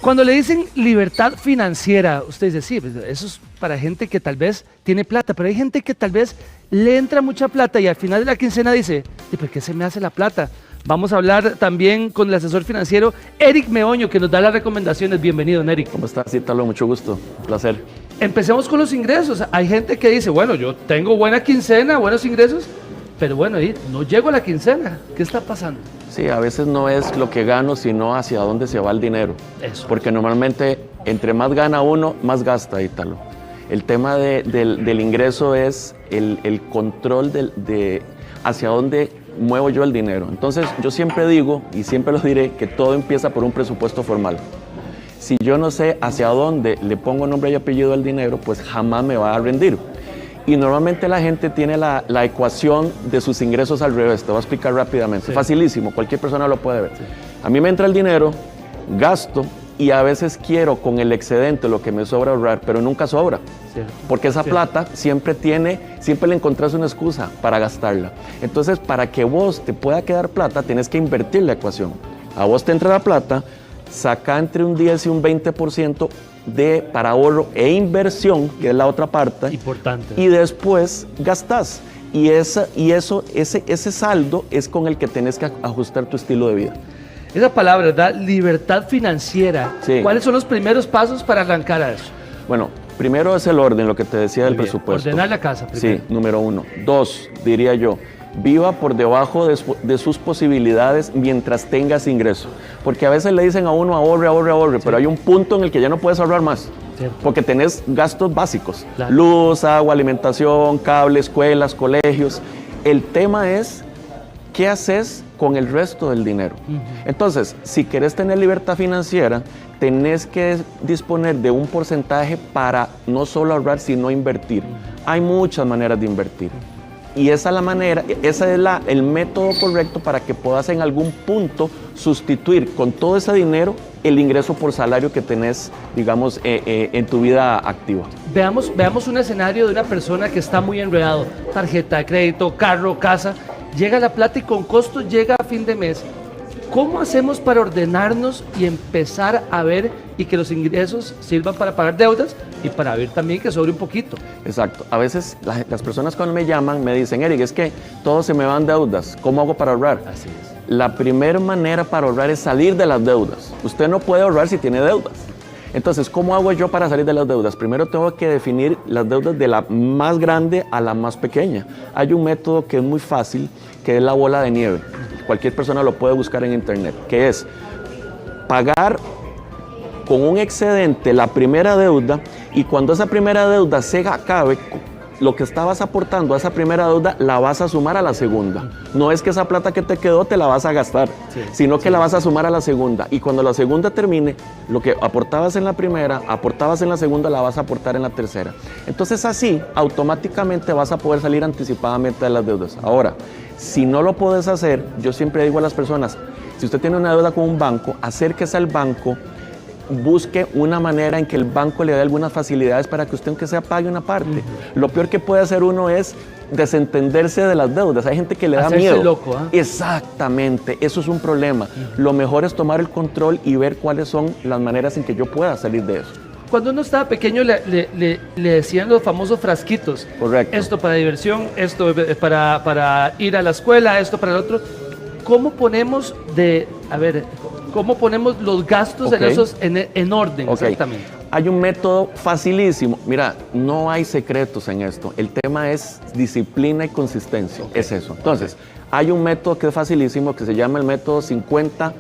Cuando le dicen libertad financiera, usted dice, sí, pues eso es para gente que tal vez tiene plata, pero hay gente que tal vez le entra mucha plata y al final de la quincena dice, ¿y por qué se me hace la plata? Vamos a hablar también con el asesor financiero Eric Meoño, que nos da las recomendaciones. Bienvenido, Eric. ¿Cómo estás, Ítalo? Mucho gusto, un placer. Empecemos con los ingresos. Hay gente que dice, bueno, yo tengo buena quincena, buenos ingresos, pero bueno, ahí no llego a la quincena. ¿Qué está pasando? Sí, a veces no es lo que gano, sino hacia dónde se va el dinero. Eso. Porque normalmente, entre más gana uno, más gasta, Ítalo. El tema del ingreso es el control de hacia dónde muevo yo el dinero. Entonces, yo siempre digo, y siempre lo diré, que todo empieza por un presupuesto formal. Si yo no sé hacia dónde le pongo nombre y apellido al dinero, pues jamás me va a rendir. Y normalmente la gente tiene la ecuación de sus ingresos al revés. Te voy a explicar rápidamente. Sí. Facilísimo, cualquier persona lo puede ver. Sí. A mí me entra el dinero, gasto, y a veces quiero con el excedente, lo que me sobra, ahorrar, pero nunca sobra. Cierto. Porque esa Cierto. plata siempre le encontrás una excusa para gastarla. Entonces, para que vos te pueda quedar plata, tienes que invertir la ecuación. A vos te entra la plata, saca entre un 10 y un 20% para ahorro e inversión, que es la otra parte. Importante. Y después gastás. Y ese saldo es con el que tenés que ajustar tu estilo de vida. Esa palabra, ¿verdad? Libertad financiera. Sí. ¿Cuáles son los primeros pasos para arrancar a eso? Bueno, primero es el orden, lo que te decía del Muy bien. presupuesto. Ordenar la casa primero. Sí, número 1. 2, diría yo, viva por debajo de sus posibilidades mientras tengas ingreso. Porque a veces le dicen a uno ahorre, pero hay un punto en el que ya no puedes ahorrar más. Cierto. Porque tenés gastos básicos. Claro. Luz, agua, alimentación, cable, escuelas, colegios. El tema es, ¿qué haces con el resto del dinero? Entonces, si querés tener libertad financiera, tenés que disponer de un porcentaje para no solo ahorrar, sino invertir. Hay muchas maneras de invertir. Y esa es la manera, ese es el método correcto para que puedas en algún punto sustituir con todo ese dinero el ingreso por salario que tenés, digamos, en tu vida activa. Veamos un escenario de una persona que está muy enredado. Tarjeta de crédito, carro, casa. Llega la plata y con costos llega a fin de mes. ¿Cómo hacemos para ordenarnos y empezar a ver y que los ingresos sirvan para pagar deudas y para ver también que sobre un poquito? Exacto. A veces las personas cuando me llaman me dicen, Eric, es que todos se me van deudas. ¿Cómo hago para ahorrar? Así es. La primera manera para ahorrar es salir de las deudas. Usted no puede ahorrar si tiene deudas. Entonces, ¿cómo hago yo para salir de las deudas? Primero tengo que definir las deudas de la más grande a la más pequeña. Hay un método que es muy fácil, que es la bola de nieve. Cualquier persona lo puede buscar en internet, que es pagar con un excedente la primera deuda y cuando esa primera deuda se acabe, lo que estabas aportando a esa primera deuda la vas a sumar a la segunda. No es que esa plata que te quedó te la vas a gastar, sino que la vas a sumar a la segunda. Y cuando la segunda termine, lo que aportabas en la primera, aportabas en la segunda, la vas a aportar en la tercera. Entonces así, automáticamente vas a poder salir anticipadamente de las deudas. Ahora, si no lo puedes hacer, yo siempre digo a las personas, si usted tiene una deuda con un banco, acérquese al banco, busque una manera en que el banco le dé algunas facilidades para que usted aunque sea pague una parte. Lo peor que puede hacer uno es desentenderse de las deudas. Hay gente que le da hacerse miedo. loco, ¿eh? Exactamente, eso es un problema. Lo mejor es tomar el control y ver cuáles son las maneras en que yo pueda salir de eso. Cuando uno estaba pequeño le decían los famosos frasquitos. Correcto. Esto para diversión, esto para ir a la escuela, esto para el otro. ¿Cómo ponemos los gastos en esos en orden? Okay. Exactamente? Hay un método facilísimo. Mira, no hay secretos en esto. El tema es disciplina y consistencia. Okay. Es eso. Entonces, hay un método que es facilísimo que se llama el método 50-30-20.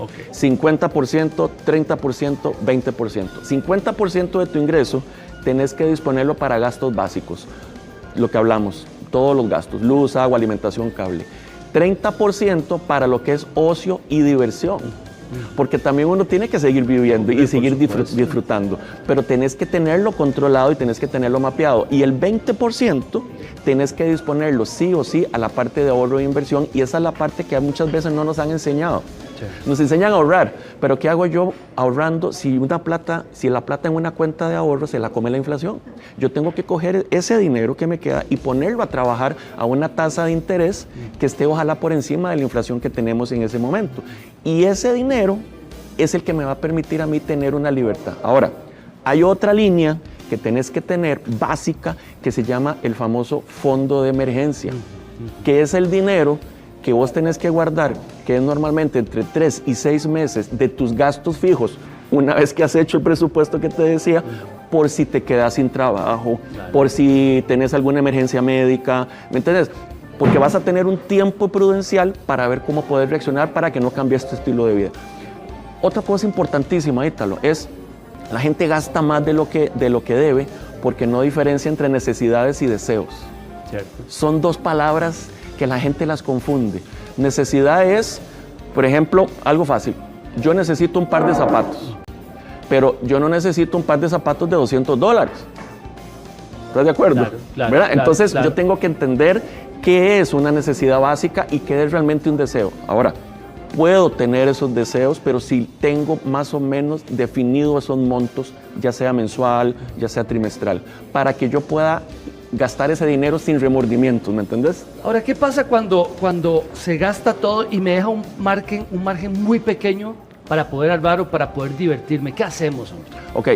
Okay. 50%, 30%, 20%. 50% de tu ingreso tenés que disponerlo para gastos básicos. Lo que hablamos, todos los gastos, luz, agua, alimentación, cable. 30% para lo que es ocio y diversión. Porque también uno tiene que seguir viviendo y seguir disfrutando, pero tenés que tenerlo controlado y tenés que tenerlo mapeado. Y el 20% tenés que disponerlo sí o sí a la parte de ahorro e inversión, y esa es la parte que muchas veces no nos han enseñado. Nos enseñan a ahorrar, pero ¿qué hago yo ahorrando si la plata en una cuenta de ahorro se la come la inflación? Yo tengo que coger ese dinero que me queda y ponerlo a trabajar a una tasa de interés que esté ojalá por encima de la inflación que tenemos en ese momento. Y ese dinero es el que me va a permitir a mí tener una libertad. Ahora, hay otra línea que tenés que tener básica que se llama el famoso fondo de emergencia, que es el dinero que vos tenés que guardar, que es normalmente entre 3 y 6 meses de tus gastos fijos, una vez que has hecho el presupuesto que te decía, por si te quedas sin trabajo, por si tenés alguna emergencia médica, ¿me entiendes? Porque vas a tener un tiempo prudencial para ver cómo poder reaccionar para que no cambies tu estilo de vida. Otra cosa importantísima, Ítalo, es la gente gasta más de lo que debe porque no diferencia entre necesidades y deseos. Cierto. Son dos palabras que la gente las confunde. Necesidad es, por ejemplo, algo fácil. Yo necesito un par de zapatos, pero yo no necesito un par de zapatos de $200. ¿Estás de acuerdo? Claro, entonces yo tengo que entender qué es una necesidad básica y qué es realmente un deseo. Ahora, puedo tener esos deseos, pero si tengo más o menos definido esos montos, ya sea mensual, ya sea trimestral, para que yo pueda gastar ese dinero sin remordimientos, ¿me entendés? Ahora, ¿qué pasa cuando se gasta todo y me deja un margen muy pequeño para poder ahorrar o para poder divertirme? ¿Qué hacemos? Ok,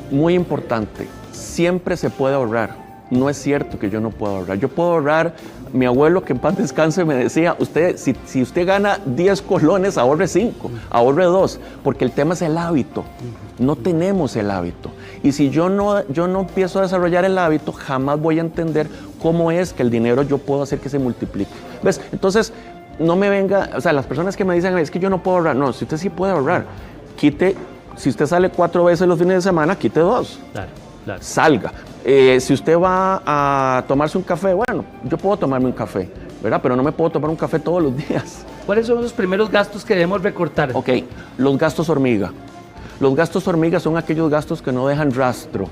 muy importante, siempre se puede ahorrar. No es cierto que yo no puedo ahorrar. Yo puedo ahorrar. Mi abuelo, que en paz descanse, me decía, si usted gana 10 colones, ahorre 5, ahorre 2, porque el tema es el hábito. No tenemos el hábito. Y si yo no empiezo a desarrollar el hábito, jamás voy a entender cómo es que el dinero yo puedo hacer que se multiplique. ¿Ves? Entonces, no me venga, o sea, las personas que me dicen, es que yo no puedo ahorrar. No, si usted sí puede ahorrar, si usted sale 4 veces los fines de semana, quite 2. Claro. Salga. Si usted va a tomarse un café, bueno, yo puedo tomarme un café, ¿verdad? Pero no me puedo tomar un café todos los días. ¿Cuáles son los primeros gastos que debemos recortar? Ok, los gastos hormiga. Los gastos hormiga son aquellos gastos que no dejan rastro.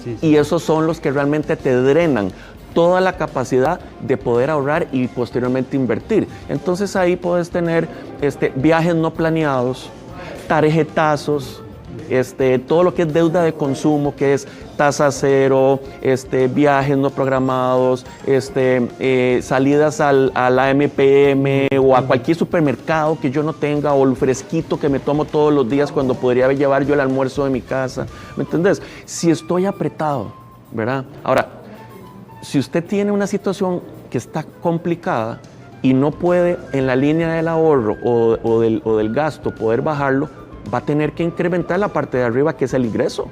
Sí. Y esos son los que realmente te drenan toda la capacidad de poder ahorrar y posteriormente invertir. Entonces ahí puedes tener viajes no planeados, tarjetazos, todo lo que es deuda de consumo, que es tasa cero, viajes no programados, salidas a la MPM o a cualquier supermercado que yo no tenga, o el fresquito que me tomo todos los días cuando podría llevar yo el almuerzo de mi casa. ¿Me entendés? Si estoy apretado, ¿verdad? Ahora, si usted tiene una situación que está complicada y no puede en la línea del ahorro o del gasto poder bajarlo, va a tener que incrementar la parte de arriba, que es el ingreso.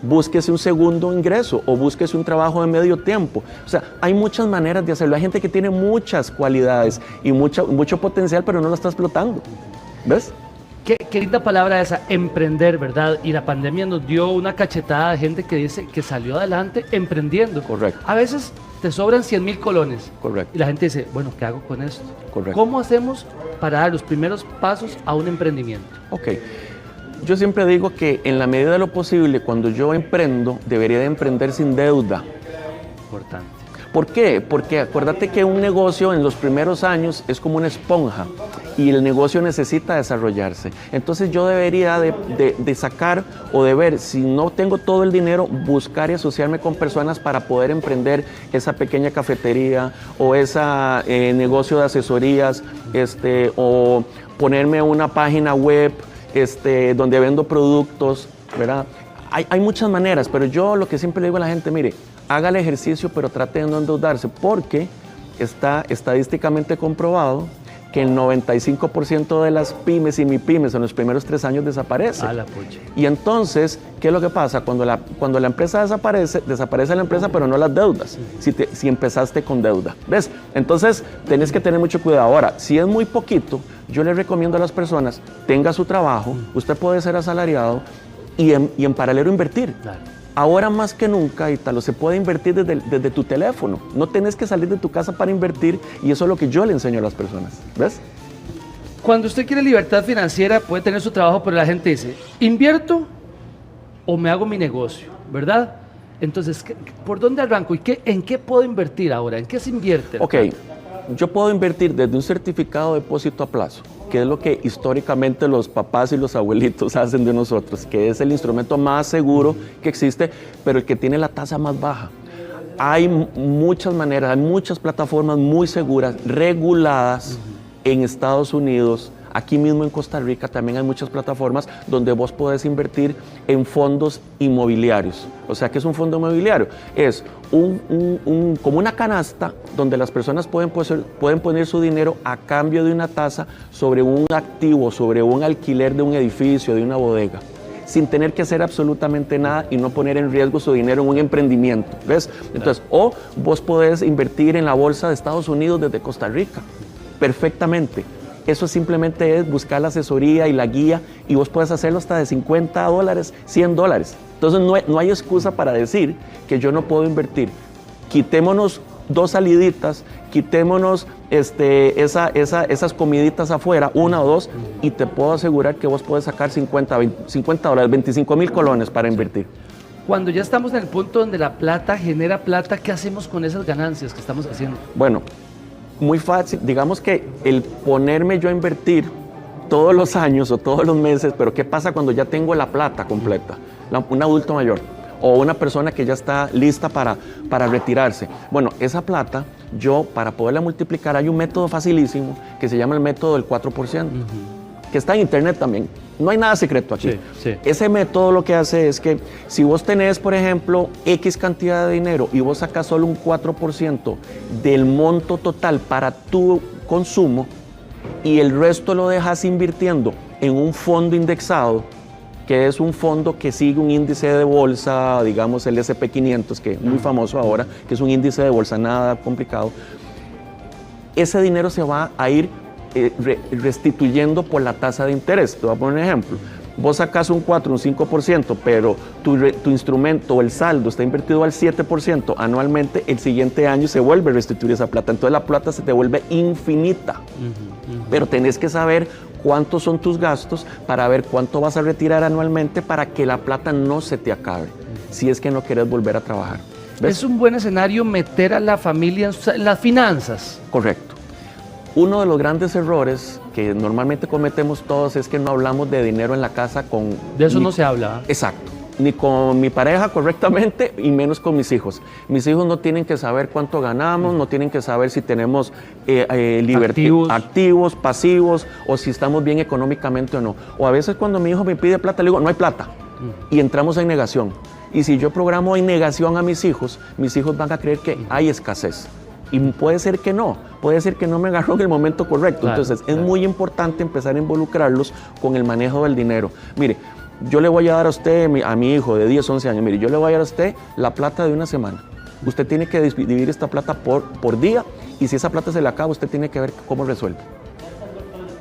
Búsquese un segundo ingreso o búsquese un trabajo de medio tiempo. O sea, hay muchas maneras de hacerlo. Hay gente que tiene muchas cualidades y mucho potencial, pero no lo está explotando. ¿Ves? Qué linda palabra esa, emprender, ¿verdad? Y la pandemia nos dio una cachetada de gente que dice que salió adelante emprendiendo. Correcto. A veces te sobran 100,000 colones. Correcto. Y la gente dice, bueno, ¿qué hago con esto? Correcto. ¿Cómo hacemos para dar los primeros pasos a un emprendimiento? Ok. Yo siempre digo que en la medida de lo posible, cuando yo emprendo, debería de emprender sin deuda. Importante. ¿Por qué? Porque acuérdate que un negocio en los primeros años es como una esponja y el negocio necesita desarrollarse. Entonces yo debería de sacar o de ver, si no tengo todo el dinero, buscar y asociarme con personas para poder emprender esa pequeña cafetería o ese negocio de asesorías, o ponerme una página web donde vendo productos, ¿verdad? Hay muchas maneras, pero yo lo que siempre le digo a la gente, mire, haga el ejercicio, pero trate de no endeudarse, porque está estadísticamente comprobado que el 95% de las pymes y MIPYMES en los primeros 3 años desaparece. Y entonces, ¿qué es lo que pasa? Cuando la empresa desaparece la empresa, pero no las deudas, si empezaste con deuda. ¿Ves? Entonces, tenés que tener mucho cuidado. Ahora, si es muy poquito, yo les recomiendo a las personas, tenga su trabajo, usted puede ser asalariado y en paralelo invertir. Claro. Ahora más que nunca, Ítalo, se puede invertir desde tu teléfono. No tenés que salir de tu casa para invertir, y eso es lo que yo le enseño a las personas. ¿Ves? Cuando usted quiere libertad financiera, puede tener su trabajo, pero la gente dice, ¿invierto o me hago mi negocio? ¿Verdad? Entonces, ¿por dónde arranco? ¿Y en qué puedo invertir ahora? ¿En qué se invierte? Ok, yo puedo invertir desde un certificado de depósito a plazo, que es lo que históricamente los papás y los abuelitos hacen de nosotros, que es el instrumento más seguro que existe, pero el que tiene la tasa más baja. Hay muchas maneras, hay muchas plataformas muy seguras, reguladas en Estados Unidos, Aquí mismo en Costa Rica también hay muchas plataformas donde vos podés invertir en fondos inmobiliarios. O sea, ¿qué es un fondo inmobiliario? Es como una canasta donde las personas pueden poner su dinero a cambio de una tasa sobre un activo, sobre un alquiler de un edificio, de una bodega, sin tener que hacer absolutamente nada y no poner en riesgo su dinero en un emprendimiento, ¿ves? Entonces, o vos podés invertir en la bolsa de Estados Unidos desde Costa Rica, perfectamente. Eso simplemente es buscar la asesoría y la guía y vos podés hacerlo hasta de $50, $100. Entonces, no hay excusa para decir que yo no puedo invertir. Quitémonos 2 saliditas, quitémonos esas comiditas afuera, 1 o 2, y te puedo asegurar que vos puedes sacar $50, 25,000 colones para invertir. Cuando ya estamos en el punto donde la plata genera plata, ¿qué hacemos con esas ganancias que estamos haciendo? Bueno, muy fácil. Digamos que el ponerme yo a invertir todos los años o todos los meses, pero ¿qué pasa cuando ya tengo la plata completa? Un adulto mayor o una persona que ya está lista para retirarse. Bueno, esa plata, yo para poderla multiplicar, hay un método facilísimo que se llama el método del 4%, que está en internet también. No hay nada secreto aquí. Sí. Ese método lo que hace es que si vos tenés, por ejemplo, X cantidad de dinero y vos sacas solo un 4% del monto total para tu consumo y el resto lo dejas invirtiendo en un fondo indexado, que es un fondo que sigue un índice de bolsa, digamos el SP500, que es muy famoso ahora, que es un índice de bolsa, nada complicado, ese dinero se va a ir restituyendo por la tasa de interés. Te voy a poner un ejemplo. Vos sacas un 4, un 5%, pero tu instrumento o el saldo está invertido al 7% anualmente, el siguiente año se vuelve a restituir esa plata. Entonces la plata se te vuelve infinita. Pero tenés que saber cuántos son tus gastos para ver cuánto vas a retirar anualmente para que la plata no se te acabe, si es que no querés volver a trabajar. ¿Ves? Es un buen escenario meter a la familia en las finanzas. Correcto. Uno de los grandes errores que normalmente cometemos todos es que no hablamos de dinero en la casa con... De eso no se habla. Exacto. Ni con mi pareja correctamente y menos con mis hijos. Mis hijos no tienen que saber cuánto ganamos, no tienen que saber si tenemos activos, pasivos, o si estamos bien económicamente o no. O a veces cuando mi hijo me pide plata, le digo, no hay plata. Y entramos en negación. Y si yo programo en negación a mis hijos van a creer que hay escasez. Y puede ser que no me agarró en el momento correcto. Claro, entonces es muy importante empezar a involucrarlos con el manejo del dinero. Mire, yo le voy a dar a usted, a mi hijo de 10, 11 años, mire, yo le voy a dar a usted la plata de una semana. Usted tiene que dividir esta plata por día, y si esa plata se le acaba, usted tiene que ver cómo resuelve.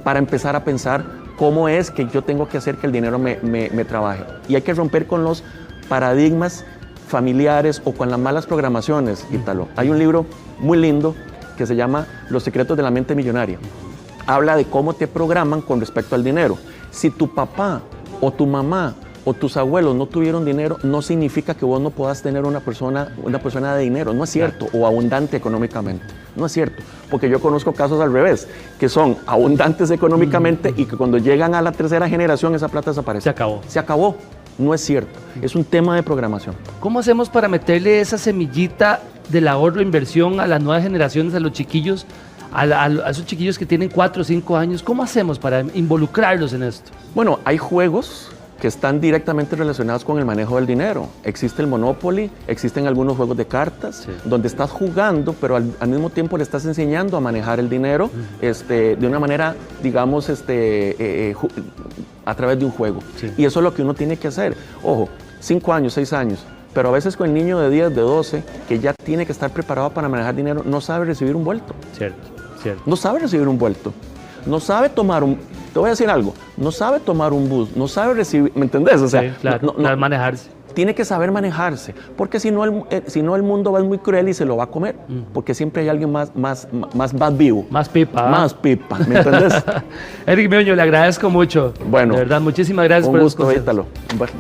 Para empezar a pensar cómo es que yo tengo que hacer que el dinero me trabaje. Y hay que romper con los paradigmas familiares o con las malas programaciones, Ítalo. Hay un libro muy lindo que se llama Los secretos de la mente millonaria. Habla de cómo te programan con respecto al dinero. Si tu papá o tu mamá o tus abuelos no tuvieron dinero, no significa que vos no puedas tener una persona de dinero. No es cierto. O abundante económicamente. No es cierto. Porque yo conozco casos al revés, que son abundantes económicamente y que cuando llegan a la tercera generación esa plata desaparece. Se acabó. No es cierto. Es un tema de programación. ¿Cómo hacemos para meterle esa semillita del ahorro, inversión a las nuevas generaciones, a los chiquillos, a esos chiquillos que tienen 4 o 5 años? ¿Cómo hacemos para involucrarlos en esto? Bueno, hay juegos que están directamente relacionados con el manejo del dinero. Existe el Monopoly, existen algunos juegos de cartas, donde estás jugando, pero al mismo tiempo le estás enseñando a manejar el dinero de una manera, digamos, a través de un juego. Y eso es lo que uno tiene que hacer. Ojo, 5 años, 6 años, pero a veces con el niño de 10, de 12, que ya tiene que estar preparado para manejar dinero, no sabe recibir un vuelto. Cierto. No sabe recibir un vuelto. No sabe tomar te voy a decir algo, no sabe tomar un bus, no sabe recibir, ¿me entendés? O sea, sí, claro, no manejarse. Tiene que saber manejarse, porque si no el mundo va a ser muy cruel y se lo va a comer, porque siempre hay alguien más vivo. Más pipa. Más pipa, ¿me entendés? Eric Meoño, le agradezco mucho. Bueno. De verdad, muchísimas gracias por los consejos. Bueno.